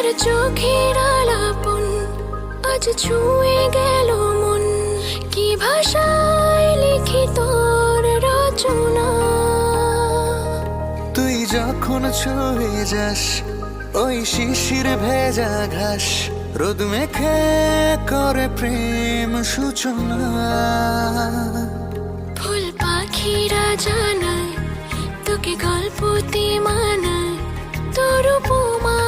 তোর চোখের আলাপন আজ ছুঁয়ে গেল মন। কি ভাষায় লিখি তোর রচনা। তুই যখন ছুঁয়ে যাস ওই শিশির ভেজা ঘাস, রোদ মেখে করে প্রেম সূচনা। ফুল পাখিরা জানায় তোকে গল্পতে মানায়, তোর উপমা